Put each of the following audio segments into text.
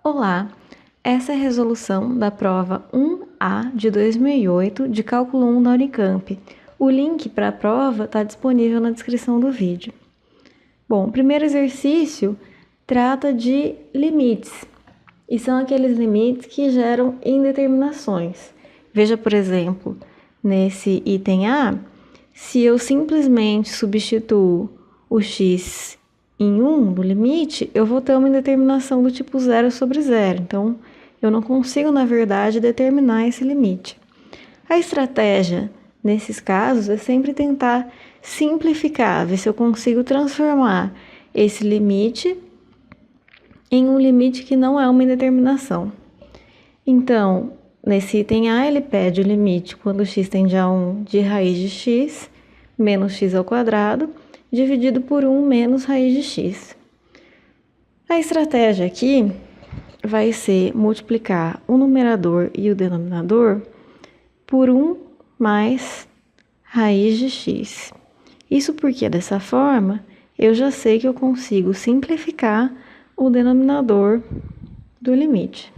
Olá, essa é a resolução da prova 1A de 2008 de Cálculo 1 da Unicamp. O link para a prova está disponível na descrição do vídeo. Bom, o primeiro exercício trata de limites, e são aqueles limites que geram indeterminações. Veja, por exemplo, nesse item A, se eu simplesmente substituo o x em 1 no limite, eu vou ter uma indeterminação do tipo 0 sobre 0. Então, eu não consigo, na verdade, determinar esse limite. A estratégia, nesses casos, é sempre tentar simplificar, ver se eu consigo transformar esse limite em um limite que não é uma indeterminação. Então, nesse item A, ele pede o limite quando x tende a 1 de raiz de x menos x ao quadrado, dividido por 1 menos raiz de x. A estratégia aqui vai ser multiplicar o numerador e o denominador por 1 mais raiz de x. Isso porque, dessa forma, eu já sei que eu consigo simplificar o denominador do limite.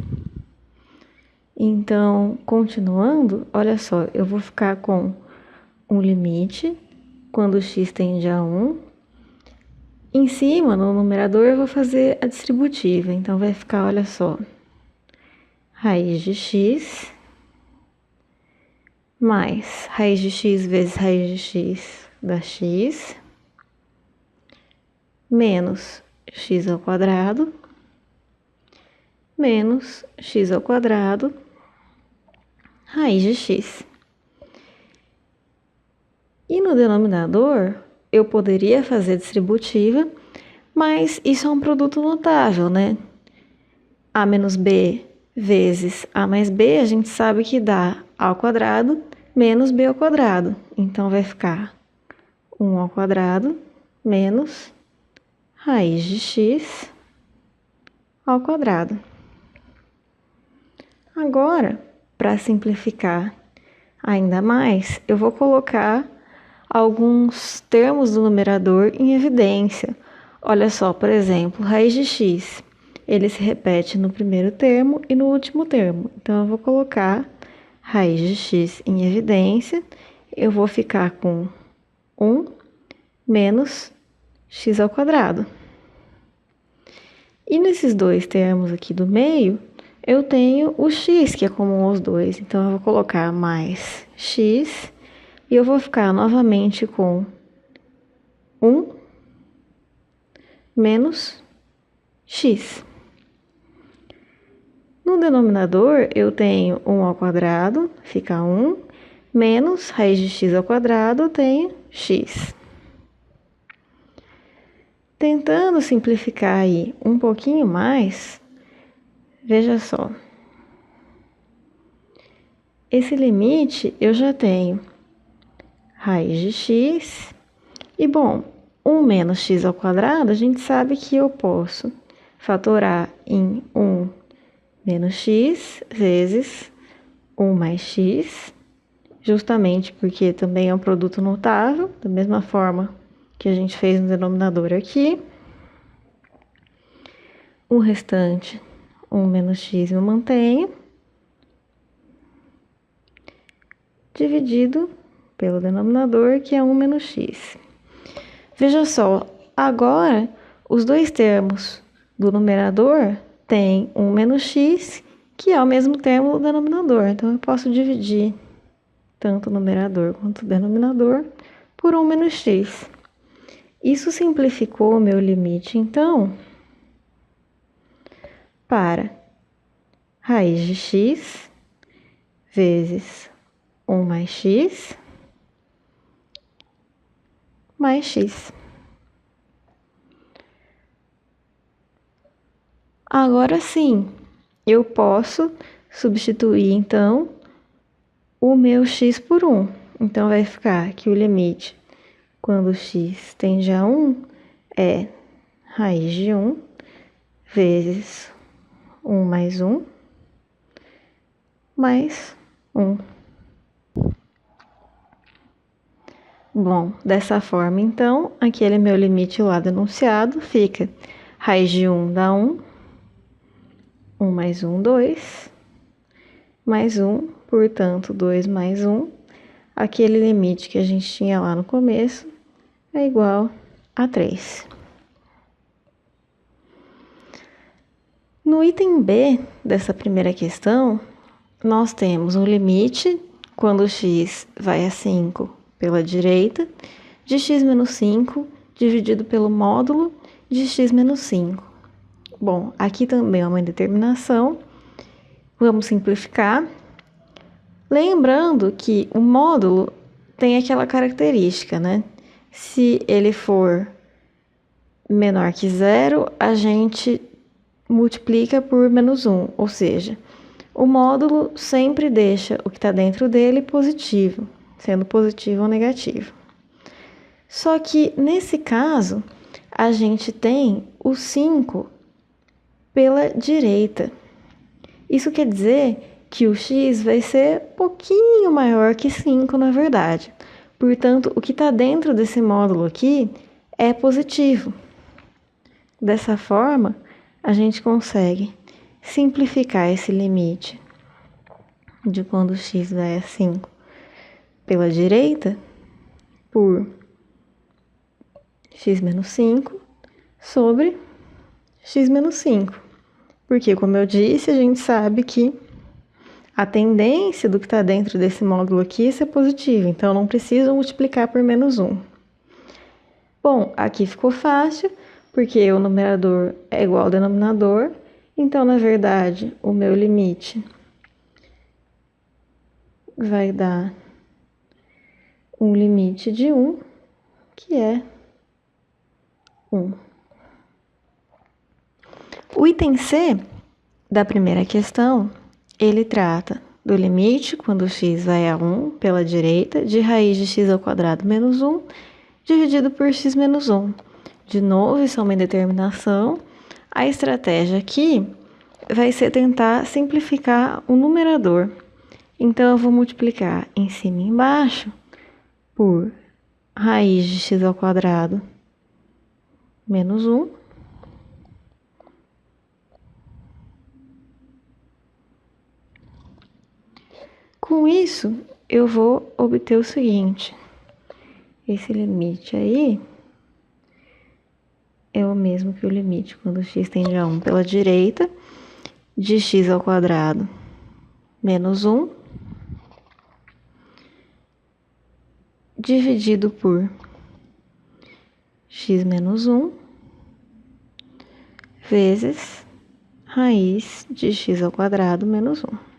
Então, continuando, olha só, eu vou ficar com um limite quando x tende a 1. Em cima, no numerador, eu vou fazer a distributiva. Então, vai ficar, olha só, raiz de x mais raiz de x vezes raiz de x dá x, menos x ao quadrado, menos x ao quadrado, raiz de x. E no denominador, eu poderia fazer distributiva, mas isso é um produto notável, né? A menos b vezes a mais b, a gente sabe que dá a ao quadrado menos b ao quadrado. Então, vai ficar 1 ao quadrado menos raiz de x ao quadrado. Agora, para simplificar ainda mais, eu vou colocar alguns termos do numerador em evidência. Olha só, por exemplo, raiz de x, ele se repete no primeiro termo e no último termo. Então, eu vou colocar raiz de x em evidência, eu vou ficar com 1 menos x ao quadrado. E nesses dois termos aqui do meio, eu tenho o x, que é comum aos dois. Então, eu vou colocar mais x e eu vou ficar novamente com 1 menos x. No denominador, eu tenho 1 ao quadrado, fica 1, menos raiz de x ao quadrado, eu tenho x. Tentando simplificar aí um pouquinho mais, veja só. Esse limite eu já tenho raiz de x, e bom, 1 menos x ao quadrado, a gente sabe que eu posso fatorar em 1 menos x vezes 1 mais x, justamente porque também é um produto notável, da mesma forma que a gente fez no denominador aqui. O restante, 1 menos x, eu mantenho, dividido pelo denominador, que é 1 menos x. Veja só, agora os dois termos do numerador têm 1 menos x, que é o mesmo termo do denominador. Então, eu posso dividir tanto o numerador quanto o denominador por 1 menos x. Isso simplificou o meu limite, então, para raiz de x vezes 1 mais x mais x. Agora sim, eu posso substituir, então, o meu x por 1. Então, vai ficar que o limite, quando x tende a 1, é raiz de 1 vezes 1 mais 1 mais 1. Bom, dessa forma, então, aquele meu limite lá do enunciado fica raiz de 1 dá 1, 1 mais 1, 2, mais 1, portanto, 2 mais 1, aquele limite que a gente tinha lá no começo, é igual a 3. No item B dessa primeira questão, nós temos um limite, quando x vai a 5 pela direita, de x menos 5 dividido pelo módulo de x menos 5. Bom, aqui também é uma indeterminação. Vamos simplificar. Lembrando que o módulo tem aquela característica, né? Se ele for menor que zero, a gente multiplica por menos 1, ou seja, o módulo sempre deixa o que está dentro dele positivo, sendo positivo ou negativo. Só que, nesse caso, a gente tem o 5 pela direita. Isso quer dizer que o x vai ser um pouquinho maior que 5, na verdade. Portanto, o que está dentro desse módulo aqui é positivo. Dessa forma, a gente consegue simplificar esse limite de quando x vai a 5 pela direita por x menos 5 sobre x menos 5. Porque, como eu disse, a gente sabe que a tendência do que está dentro desse módulo aqui é ser positivo, então eu não preciso multiplicar por menos 1. Bom, aqui ficou fácil, porque o numerador é igual ao denominador, então, na verdade, o meu limite vai dar um limite de 1, que é 1. O item C da primeira questão, ele trata do limite, quando x vai a 1 pela direita, de raiz de x ao quadrado menos 1, dividido por x menos 1. De novo, isso é uma indeterminação. A estratégia aqui vai ser tentar simplificar o numerador. Então, eu vou multiplicar em cima e embaixo por raiz de x ao quadrado menos 1. Com isso, eu vou obter o seguinte. Esse limite aí é o mesmo que o limite quando x tende a 1 pela direita, de x ao quadrado menos 1, dividido por x menos 1, vezes raiz de x ao quadrado menos 1.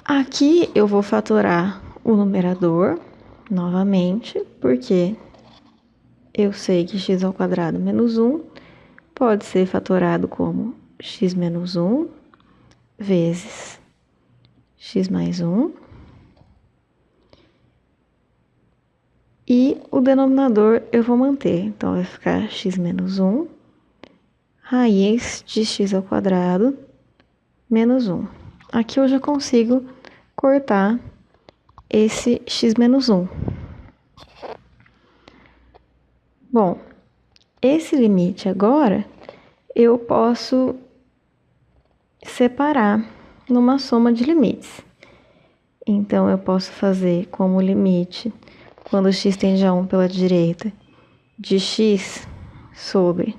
Aqui eu vou fatorar o numerador novamente, porque eu sei que x ao quadrado menos 1 pode ser fatorado como x menos 1 vezes x mais 1. E o denominador eu vou manter, então vai ficar x menos 1 raiz de x ao quadrado menos 1. Aqui eu já consigo cortar esse x menos 1. Bom, esse limite agora eu posso separar numa soma de limites. Então, eu posso fazer como limite, quando x tende a 1 pela direita, de x sobre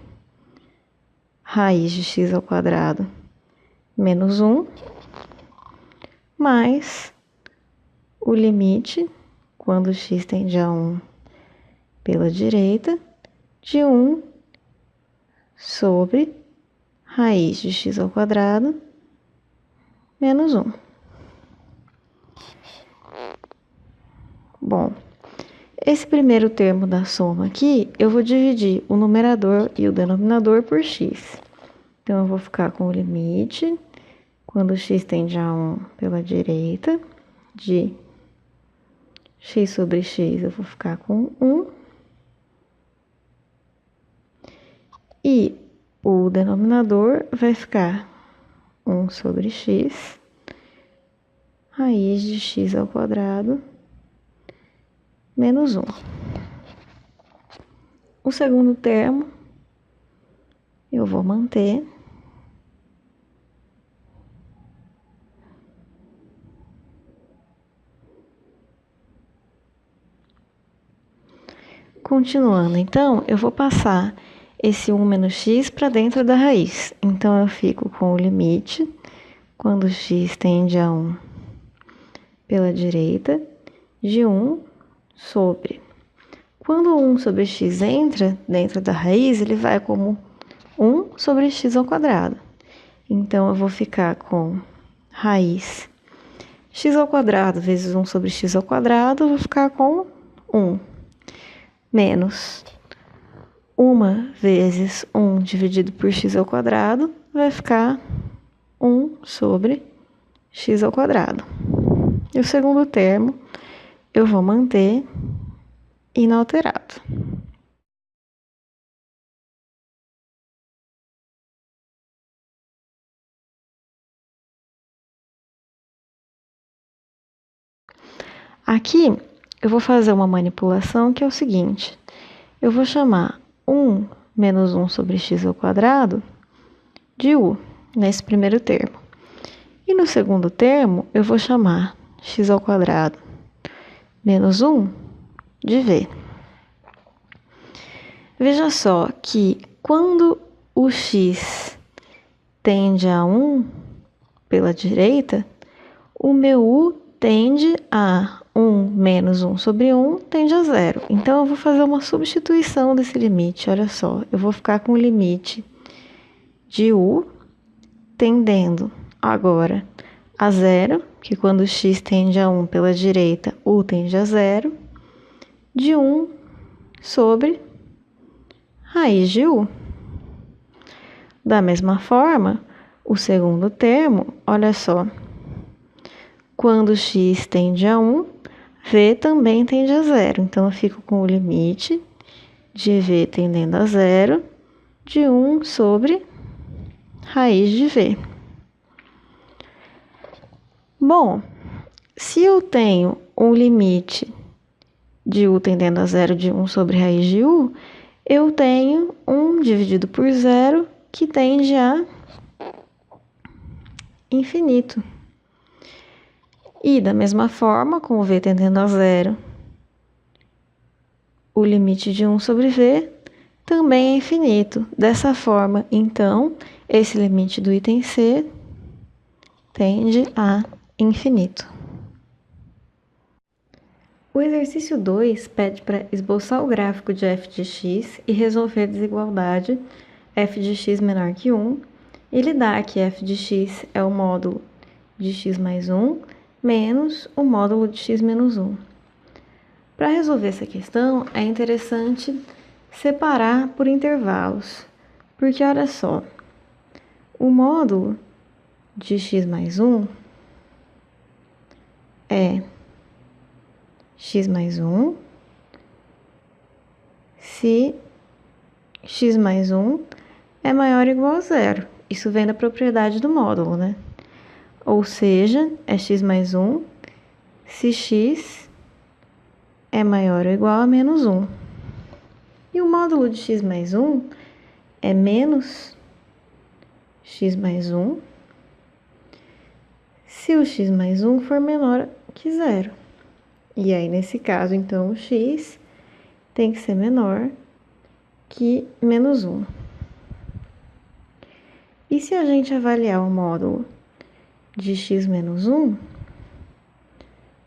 raiz de x ao quadrado menos 1, mais o limite, quando x tende a 1 pela direita, de 1 sobre raiz de x ao quadrado menos 1. Bom, esse primeiro termo da soma aqui, eu vou dividir o numerador e o denominador por x. Então, eu vou ficar com o limite, quando x tende a 1 pela direita, de x sobre x, eu vou ficar com 1. E o denominador vai ficar 1 sobre x, raiz de x ao quadrado, menos 1. O segundo termo eu vou manter. Continuando, então, eu vou passar esse 1 menos x para dentro da raiz. Então, eu fico com o limite, quando x tende a 1 pela direita, de 1 sobre. Quando 1 sobre x entra dentro da raiz, ele vai como 1 sobre x ao quadrado. Então, eu vou ficar com raiz x ao quadrado vezes 1 sobre x ao quadrado, eu vou ficar com 1. Menos 1 vezes 1 dividido por x ao quadrado, vai ficar 1 sobre x ao quadrado. E o segundo termo eu vou manter inalterado. Aqui eu vou fazer uma manipulação que é o seguinte: eu vou chamar 1 menos 1 sobre x ao quadrado de u, nesse primeiro termo. E no segundo termo, eu vou chamar x ao quadrado menos 1 de v. Veja só que quando o x tende a 1 pela direita, o meu u tende a 1 menos 1 sobre 1 tende a 0. Então, eu vou fazer uma substituição desse limite. Olha só, eu vou ficar com o limite de u tendendo agora a 0, que quando x tende a 1 pela direita, u tende a 0, de 1 sobre raiz de u. Da mesma forma, o segundo termo, olha só, quando x tende a 1, v também tende a 0. Então, eu fico com o limite de v tendendo a 0 de 1 sobre raiz de v. Bom, se eu tenho um limite de u tendendo a 0 de 1 sobre raiz de u, eu tenho 1 dividido por 0 que tende a infinito. E da mesma forma, com o v tendendo a 0, o limite de 1 sobre v também é infinito. Dessa forma, então, esse limite do item C tende a infinito. O exercício 2 pede para esboçar o gráfico de f de x e resolver a desigualdade f de x menor que 1. Ele dá que f de x é o módulo de x mais 1 menos o módulo de x menos 1. Para resolver essa questão, é interessante separar por intervalos, porque olha só, o módulo de x mais 1 é x mais 1 se x mais 1 é maior ou igual a 0. Isso vem da propriedade do módulo, né? Ou seja, é x mais 1 se x é maior ou igual a menos 1. E o módulo de x mais 1 é menos x mais 1 se o x mais 1 for menor que 0. E aí, nesse caso, então, o x tem que ser menor que menos 1. E se a gente avaliar o módulo de x menos 1,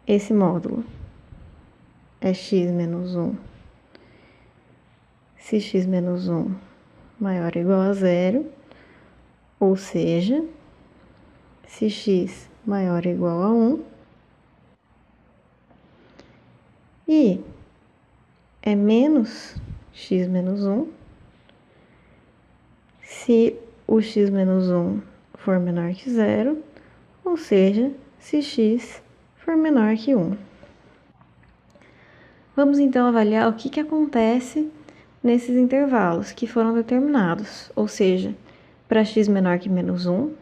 esse módulo é x menos 1 se x menos 1 maior ou igual a 0, ou seja, se x maior ou igual a 1, e é menos x menos 1 se o x menos 1 for menor que 0, ou seja, se x for menor que 1. Vamos então avaliar o que acontece nesses intervalos que foram determinados, ou seja, para x menor que menos 1,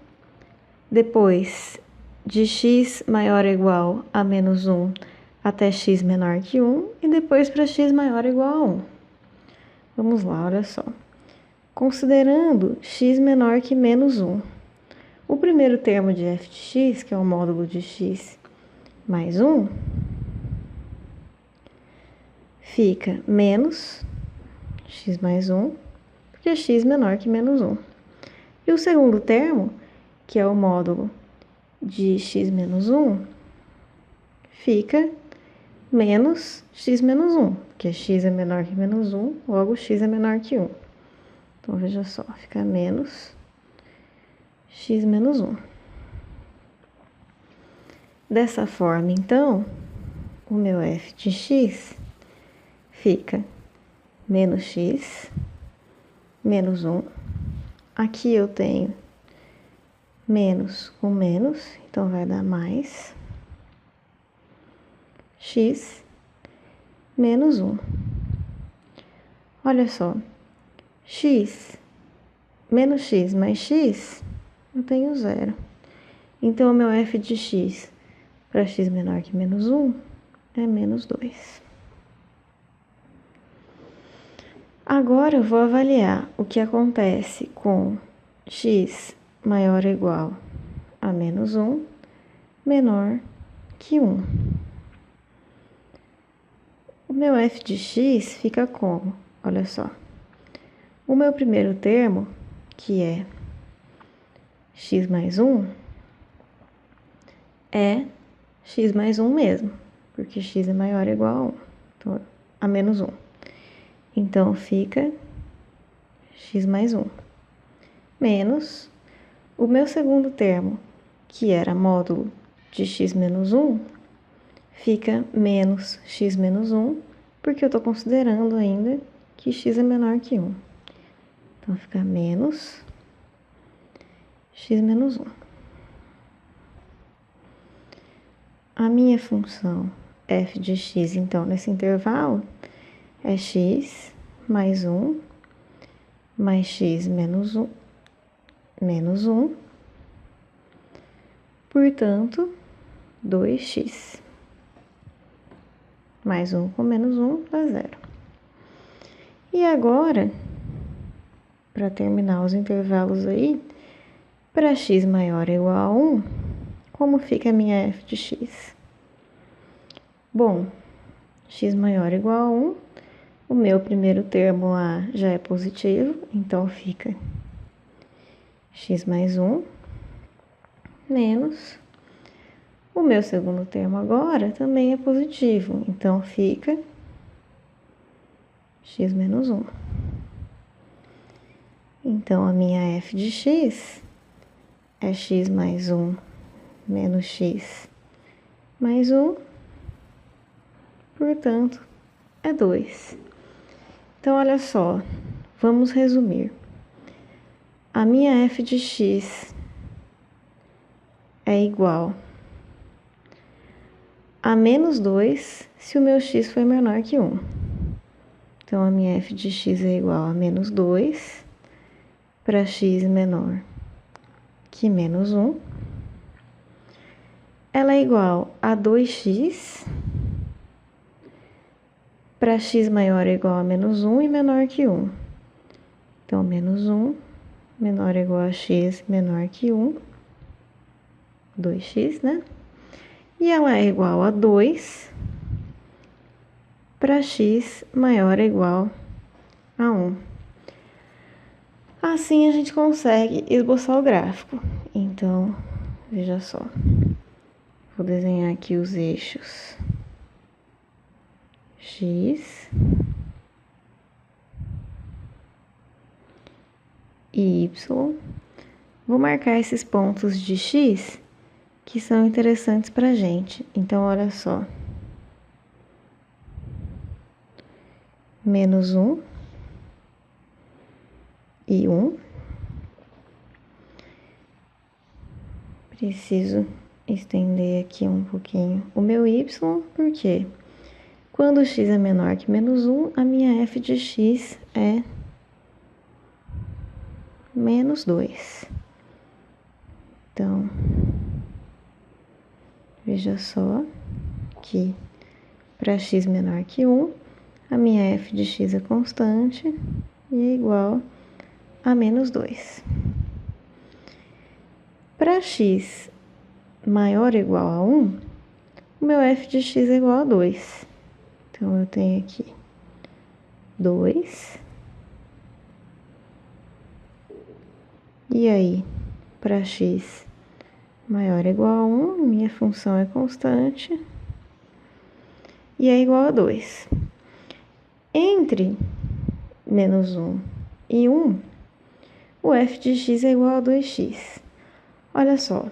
depois de x maior ou igual a menos 1 até x menor que 1, e depois para x maior ou igual a 1. Vamos lá, olha só. considerando x menor que menos 1. O primeiro termo de f de x, que é o módulo de x mais 1, fica menos x mais 1, porque x menor que menos 1. E o segundo termo, que é o módulo de x menos 1, fica menos x menos 1, porque x é menor que menos 1, logo x é menor que 1. Então, veja só, fica menos x menos 1. Dessa forma, então, o meu f de x fica menos x menos 1. Aqui eu tenho menos com menos, então vai dar mais x menos 1. Olha só, x menos x mais x, eu tenho zero. Então, o meu f de x para x menor que menos 1 é menos 2. Agora, eu vou avaliar o que acontece com x maior ou igual a menos 1, menor que 1. O meu f de x fica como? Olha só. O meu primeiro termo, que é x mais 1, é x mais 1 mesmo, porque x é maior ou igual a 1, então, a menos 1. Então, fica x mais 1, menos o meu segundo termo, que era módulo de x menos 1, fica menos x menos 1, porque eu estou considerando ainda que x é menor que 1. Então, fica menos x menos 1. A minha função f de x, então, nesse intervalo, é x mais 1 mais x menos 1, portanto, 2x. Mais 1 com menos 1 dá 0. E agora, para terminar os intervalos aí, para x maior ou igual a 1, como fica a minha f de x? Bom, x maior ou igual a 1, o meu primeiro termo lá já é positivo, então fica x mais 1 menos o meu segundo termo agora também é positivo, então fica x menos 1. Então, a minha f de x é x mais 1 menos x mais 1, portanto, é 2. Então, olha só, vamos resumir. A minha f de x é igual a menos 2 se o meu x for menor que 1. Então, a minha f de x é igual a menos 2 para x menor que menos 1. Ela é igual a 2x para x maior ou igual a menos 1 e menor que 1. Então, menos 1 menor ou igual a x menor que 1, 2x, né? E ela é igual a 2 para x maior ou igual a 1. Assim, a gente consegue esboçar o gráfico. Então, veja só. Vou desenhar aqui os eixos x e y. Vou marcar esses pontos de x que são interessantes para a gente. Então, olha só. Menos 1 e 1. Preciso estender aqui um pouquinho o meu y, porque quando x é menor que menos 1, a minha f de x é menos 2. Então, veja só que para x menor que 1, a minha f de x é constante e é igual a menos 2. Para x maior ou igual a 1, o meu f de x é igual a 2. Então, eu tenho aqui 2. E aí, para x maior ou igual a 1, minha função é constante e é igual a 2. Entre menos 1 e 1, o f de x é igual a 2x. Olha só,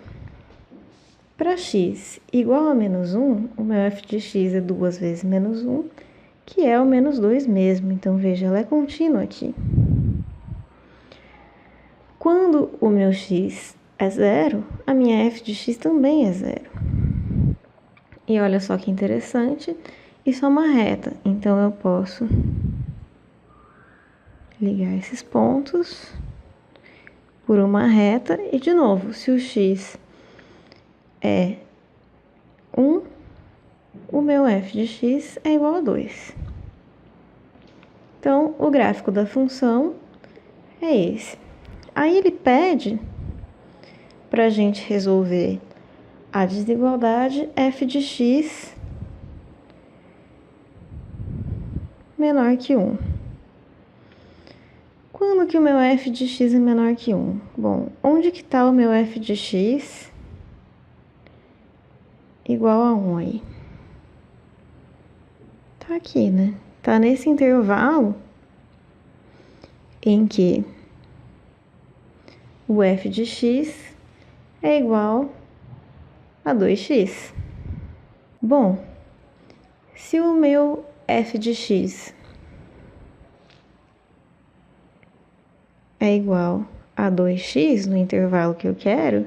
para x igual a menos 1, o meu f de x é 2 vezes menos 1, que é o menos 2 mesmo. Então, veja, ela é contínua aqui. Quando o meu x é 0, a minha f de x também é 0. E olha só que interessante, isso é uma reta, então eu posso ligar esses pontos por uma reta e, de novo, se o x é 1, o meu f de x é igual a 2. Então, o gráfico da função é esse. Aí ele pede para a gente resolver a desigualdade f de x menor que 1. Quando que o meu f de x é menor que 1? Bom, onde que está o meu f de x igual a 1 aí? Tá aqui, né? Tá nesse intervalo em que o f de x é igual a 2x. Bom, se o meu f de x é igual a 2x no intervalo que eu quero,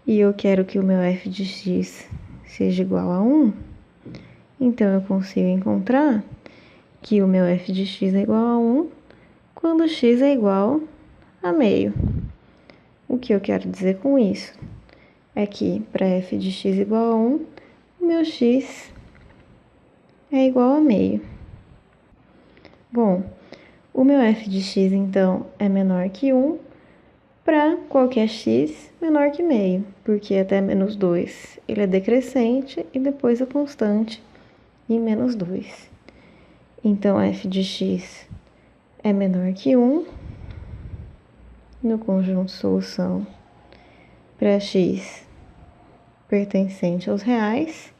e eu quero que o meu f de x seja igual a 1, então eu consigo encontrar que o meu f de x é igual a 1 quando x é igual a meio. O que eu quero dizer com isso é que para f de x igual a 1, o meu x é igual a meio. Bom, o meu f de x, então, é menor que 1 para qualquer x menor que meio, porque até menos 2 ele é decrescente e depois a constante em menos 2. Então, f de x é menor que 1 no conjunto solução para x pertencente aos reais,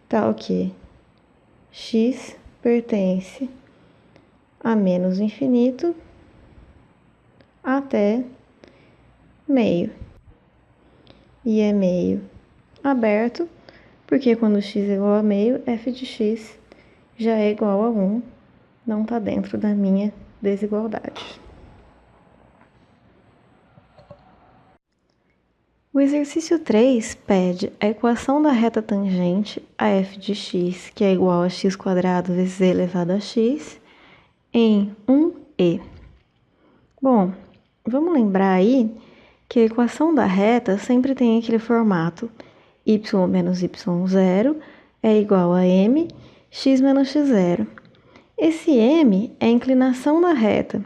tal que x pertence a menos infinito até meio. E é meio aberto, porque quando x é igual a meio, f de x já é igual a 1, não está dentro da minha desigualdade. O exercício 3 pede a equação da reta tangente a f de x, que é igual a x² vezes e elevado a x, em 1e. Bom, vamos lembrar aí que a equação da reta sempre tem aquele formato y menos y0 é igual a m, x menos x0. Esse m é a inclinação da reta.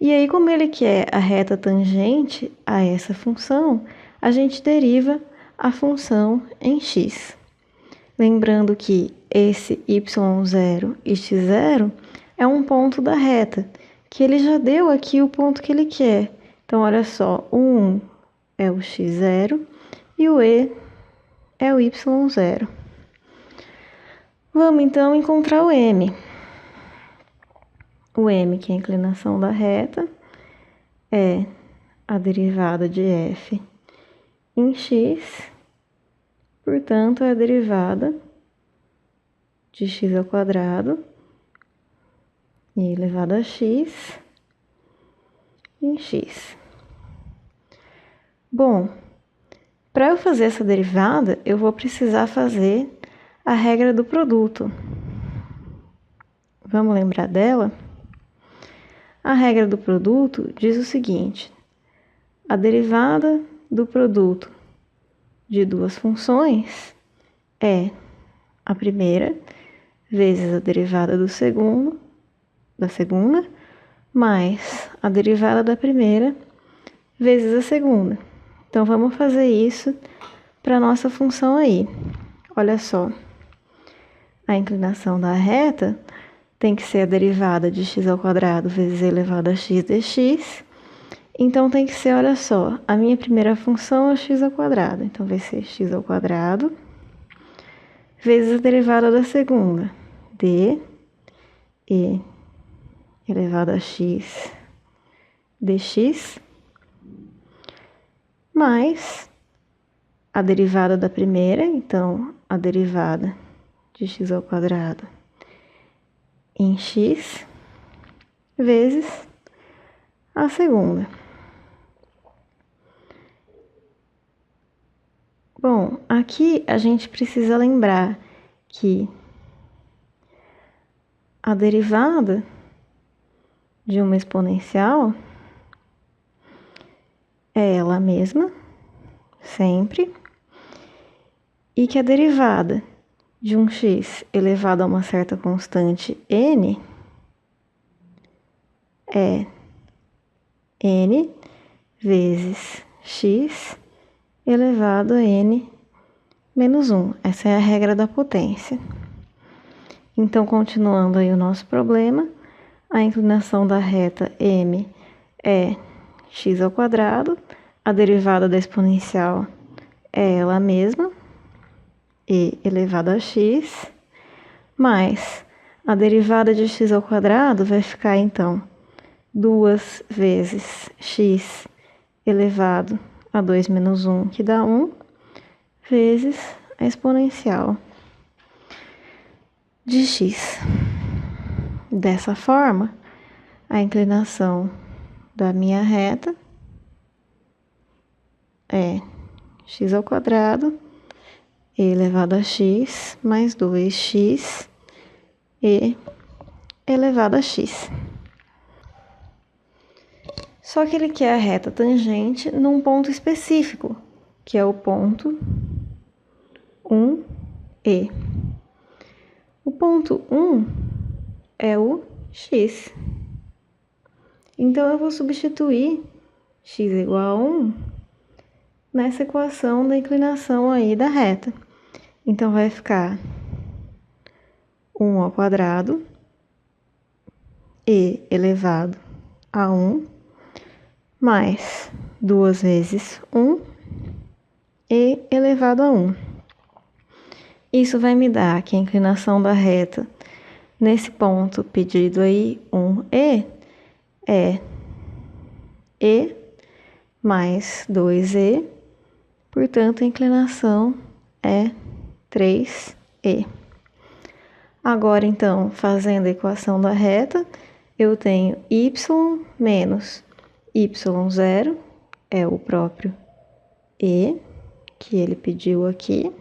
E aí, como ele quer a reta tangente a essa função, a gente deriva a função em x. Lembrando que esse y0 e x0 é um ponto da reta, que ele já deu aqui o ponto que ele quer. Então, olha só, o 1 é o x0 e o e é o y0. Vamos, então, encontrar o m. O m, que é a inclinação da reta, é a derivada de f em x, portanto, é a derivada de x² e elevado a x em x. Bom, para eu fazer essa derivada, eu vou precisar fazer a regra do produto. Vamos lembrar dela? A regra do produto diz o seguinte: a derivada do produto de duas funções é a primeira vezes a derivada da segunda, mais a derivada da primeira vezes a segunda. Então, vamos fazer isso para a nossa função aí. Olha só, a inclinação da reta tem que ser a derivada de x ao quadrado vezes e elevado a x dx. Então, tem que ser, olha só, a minha primeira função é x ao quadrado. Então, vai ser x ao quadrado vezes a derivada da segunda, d e elevado a x dx, mais a derivada da primeira, então, a derivada de x ao quadrado em x, vezes a segunda. Bom, aqui a gente precisa lembrar que a derivada de uma exponencial é ela mesma, sempre, e que a derivada de um x elevado a uma certa constante n é n vezes x elevado a n menos 1. Essa é a regra da potência. Então, continuando aí o nosso problema, a inclinação da reta m é x ao quadrado, a derivada da exponencial é ela mesma, e elevado a x, mais a derivada de x ao quadrado vai ficar, então, 2 vezes x elevado a 2 menos 1, que dá 1, vezes a exponencial de x. Dessa forma, a inclinação da minha reta é x ao quadrado elevado a x mais 2x e elevado a x. Só que ele quer a reta tangente num ponto específico, que é o ponto 1E. O ponto 1 é o x. Então, eu vou substituir x igual a 1 nessa equação da inclinação aí da reta. Então, vai ficar 1 ao quadrado e elevado a 1 mais 2 vezes 1 e elevado a 1. Isso vai me dar que a inclinação da reta nesse ponto pedido aí, 1e, é e mais 2e, portanto, a inclinação é 3e. Agora, então, fazendo a equação da reta, eu tenho y menos y0, é o próprio e, que ele pediu aqui,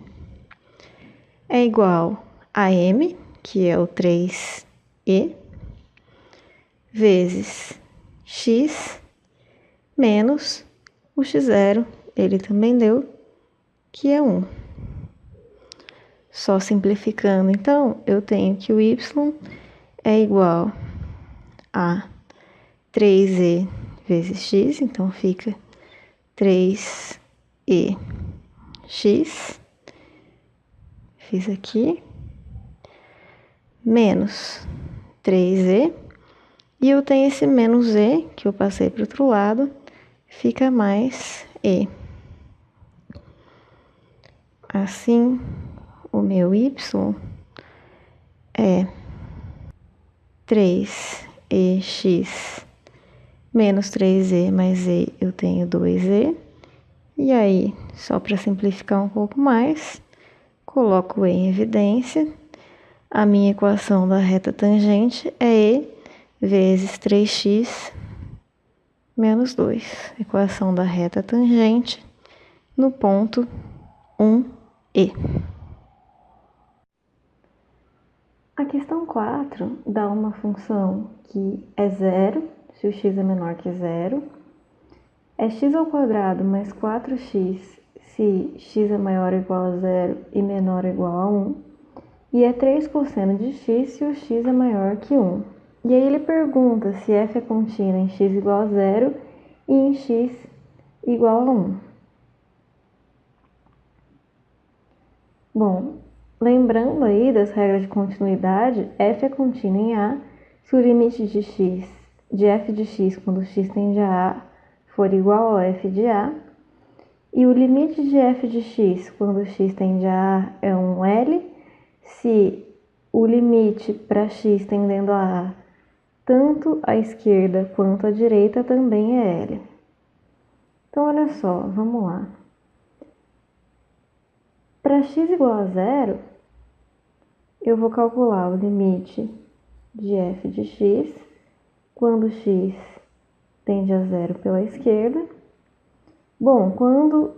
é igual a m, que é o 3e, vezes x menos o x0, ele também deu, que é 1. Só simplificando, então, eu tenho que o y é igual a 3e vezes x, então fica 3e x, fiz aqui, menos 3e, e eu tenho esse menos e, que eu passei para o outro lado, fica mais e. Assim, o meu y é 3ex menos 3e mais e, eu tenho 2e. E aí, só para simplificar um pouco mais, coloco o e em evidência. A minha equação da reta tangente é e vezes 3x menos 2. Equação da reta tangente no ponto 1e. A questão 4 dá uma função que é zero, se o x é menor que zero. É x ao quadrado mais 4x se x é maior ou igual a zero e menor ou igual a 1. E é 3 cosseno de x se o x é maior que 1. E aí ele pergunta se f é contínua em x igual a 0 e em x igual a 1. Bom, lembrando aí das regras de continuidade, f é contínua em A se o limite de f de x quando x tende a A for igual ao f de A, e o limite de f de x quando x tende a A é um L, se o limite para x tendendo a A, tanto à esquerda quanto à direita, também é L. Então, olha só, vamos lá. Para x igual a 0, eu vou calcular o limite de f de x quando x tende a 0 pela esquerda. Bom, quando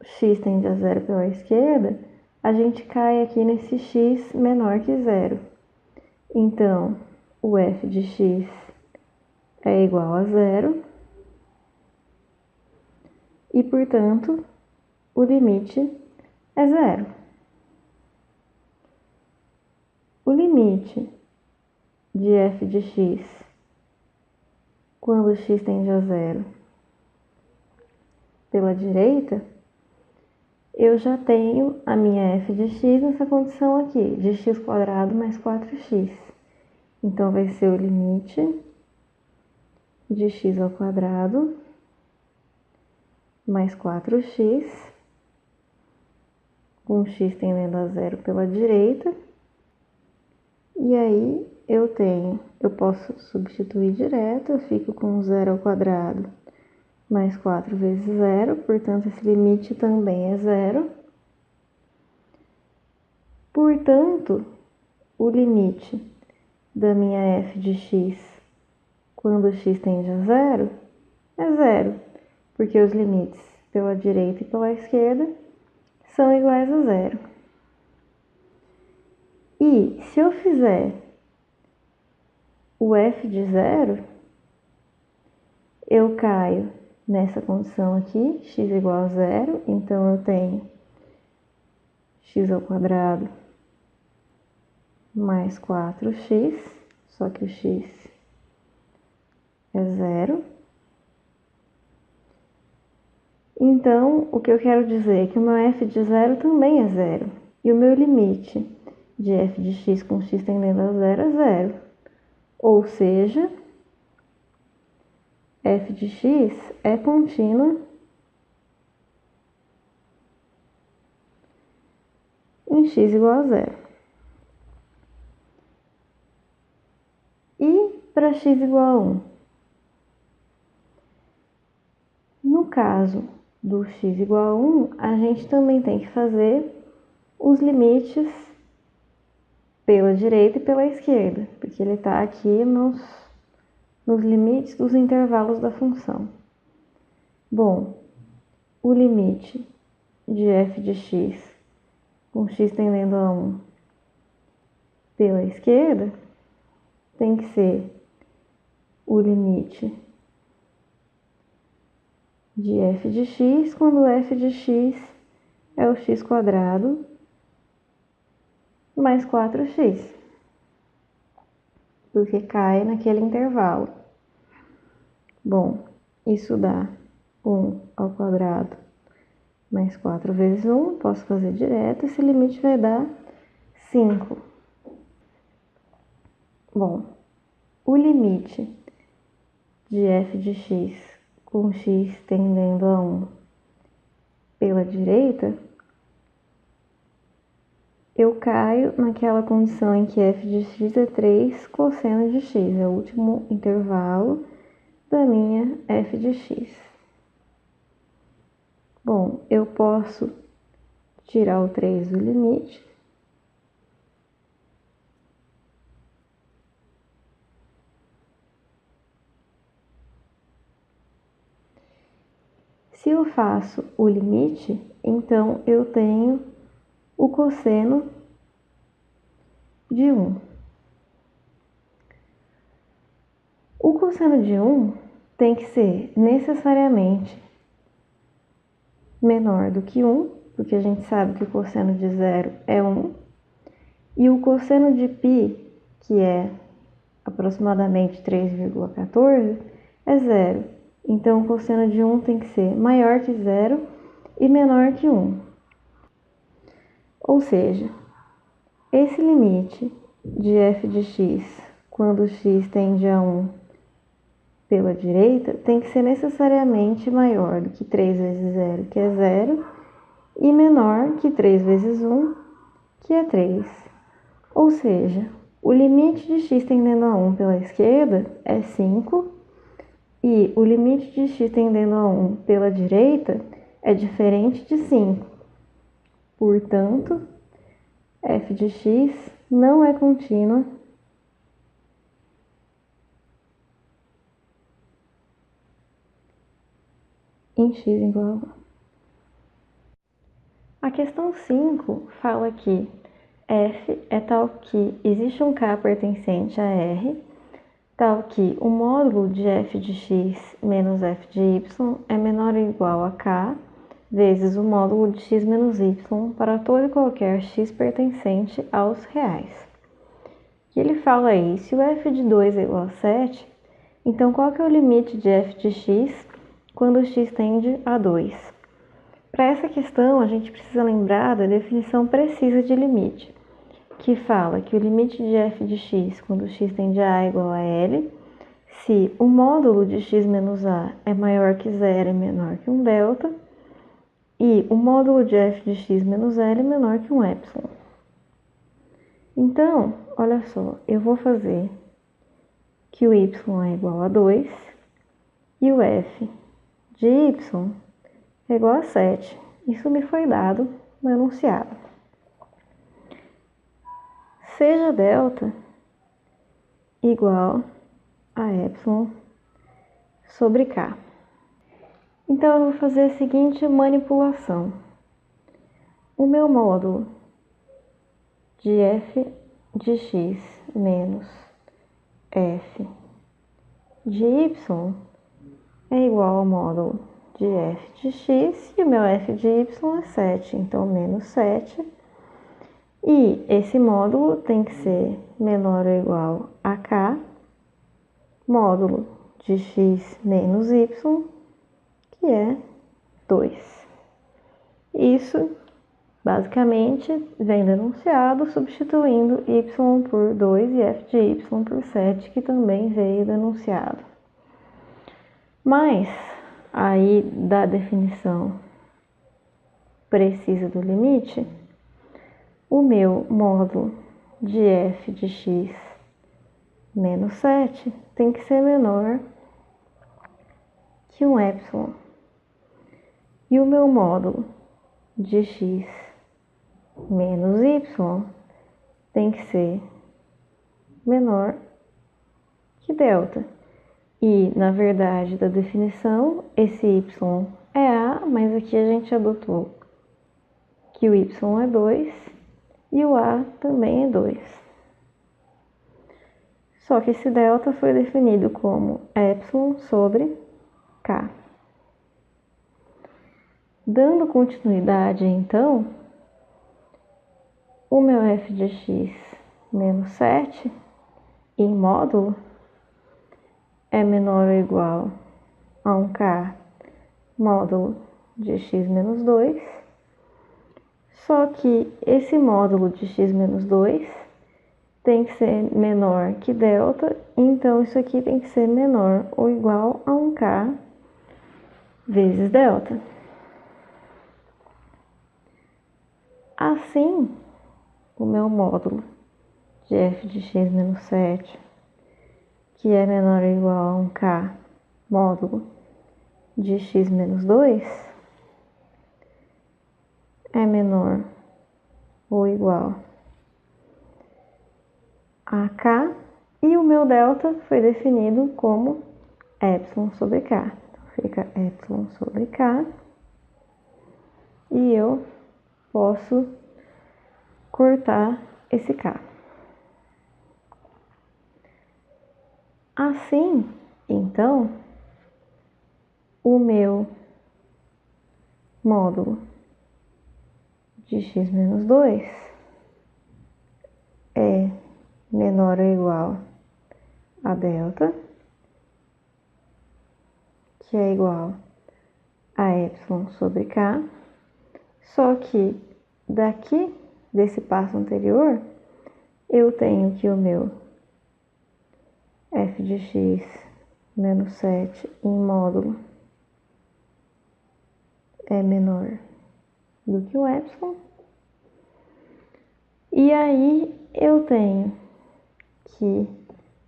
x tende a 0 pela esquerda, a gente cai aqui nesse x menor que 0. Então, o f de x é igual a 0 e, portanto, o limite é 0. O limite de f de x quando x tende a 0 pela direita, eu já tenho a minha f de x nessa condição aqui, de x² mais 4x. Então, vai ser o limite de x² mais 4x, com x tendendo a 0 pela direita. E aí, eu posso substituir direto, eu fico com 0² mais 4 vezes 0, portanto, esse limite também é 0. Portanto, o limite da minha f de x quando x tende a 0 é 0, porque os limites pela direita e pela esquerda são iguais a 0. E se eu fizer o f de 0, eu caio nessa condição aqui, x igual a 0, então eu tenho x² mais 4x, só que o x é 0. Então, o que eu quero dizer é que o meu f de 0 também é 0. E o meu limite de f de x com x tendendo a 0 é 0. Ou seja, f de x é contínua em x igual a 0. E para x igual a 1? No caso do x igual a 1, a gente também tem que fazer os limites pela direita e pela esquerda, porque ele está aqui nos limites dos intervalos da função. Bom, o limite de f de x com x tendendo a 1 pela esquerda tem que ser o limite de f de x quando f de x é o x² mais 4x, porque cai naquele intervalo. Bom, isso dá 1² mais 4 vezes 1, posso fazer direto, esse limite vai dar 5. Bom, o limite de f de x com x tendendo a 1 pela direita, eu caio naquela condição em que f de x é 3 cosseno de x, é o último intervalo da minha f de x. Bom, eu posso tirar o 3 do limite. Se eu faço o limite, então eu tenho o cosseno de 1. O cosseno de 1 tem que ser necessariamente menor do que 1, porque a gente sabe que o cosseno de 0 é 1. E o cosseno de π, que é aproximadamente 3,14, é zero. Então, o cosseno de 1 tem que ser maior que zero e menor que 1. Ou seja, esse limite de f de x, quando x tende a 1 pela direita, tem que ser necessariamente maior do que 3 vezes 0, que é 0, e menor que 3 vezes 1, que é 3. Ou seja, o limite de x tendendo a 1 pela esquerda é 5, e o limite de x tendendo a 1 pela direita é diferente de 5. Portanto, f de x não é contínua em x igual a 1. A questão 5 fala que f é tal que existe um k pertencente a R, tal que o módulo de f de x menos f de y é menor ou igual a k vezes o módulo de x menos y para todo e qualquer x pertencente aos reais. E ele fala aí, se o f de 2 é igual a 7, então qual que é o limite de f de x quando x tende a 2? Para essa questão, a gente precisa lembrar da definição precisa de limite, que fala que o limite de f de x quando x tende a igual a L, se o módulo de x menos a é maior que zero e menor que um delta, e o módulo de f de x menos L é menor que um epsilon. Então, olha só, eu vou fazer que o y é igual a 2 e o f de y é igual a 7. Isso me foi dado no enunciado. Seja delta igual a epsilon sobre k. Então, eu vou fazer a seguinte manipulação. O meu módulo de f de x menos f de y é igual ao módulo de f de x, e o meu f de y é 7, então menos 7. E esse módulo tem que ser menor ou igual a k, módulo de x menos y, que é 2. Isso, basicamente, vem do enunciado, substituindo y por 2 e f de y por 7, que também veio do enunciado. Mas, aí, da definição precisa do limite, o meu módulo de f de x menos 7 tem que ser menor que um epsilon. E o meu módulo de x menos y tem que ser menor que delta. E, na verdade, da definição, esse y é a, mas aqui a gente adotou que o y é 2 e o a também é 2. Só que esse delta foi definido como epsilon sobre k. Dando continuidade, então, o meu f de x menos 7 em módulo é menor ou igual a um k módulo de x menos 2, só que esse módulo de x menos 2 tem que ser menor que delta, então isso aqui tem que ser menor ou igual a um k vezes delta. Assim, o meu módulo de f de x menos 7, que é menor ou igual a um k módulo de x menos 2, é menor ou igual a k, e o meu delta foi definido como epsilon sobre k. Então, fica epsilon sobre k, e eu posso cortar esse k. Assim, então, o meu módulo de x menos 2 é menor ou igual a delta, que é igual a y sobre k, só que daqui, desse passo anterior, eu tenho que o meu f de x menos 7 em módulo é menor do que o y. E aí eu tenho que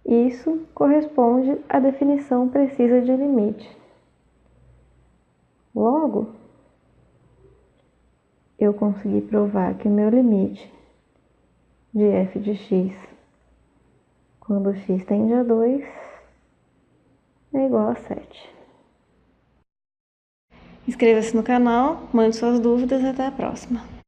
isso corresponde à definição precisa de limite. Logo, eu consegui provar que o meu limite de f de x, quando x tende a 2, é igual a 7. Inscreva-se no canal, mande suas dúvidas e até a próxima.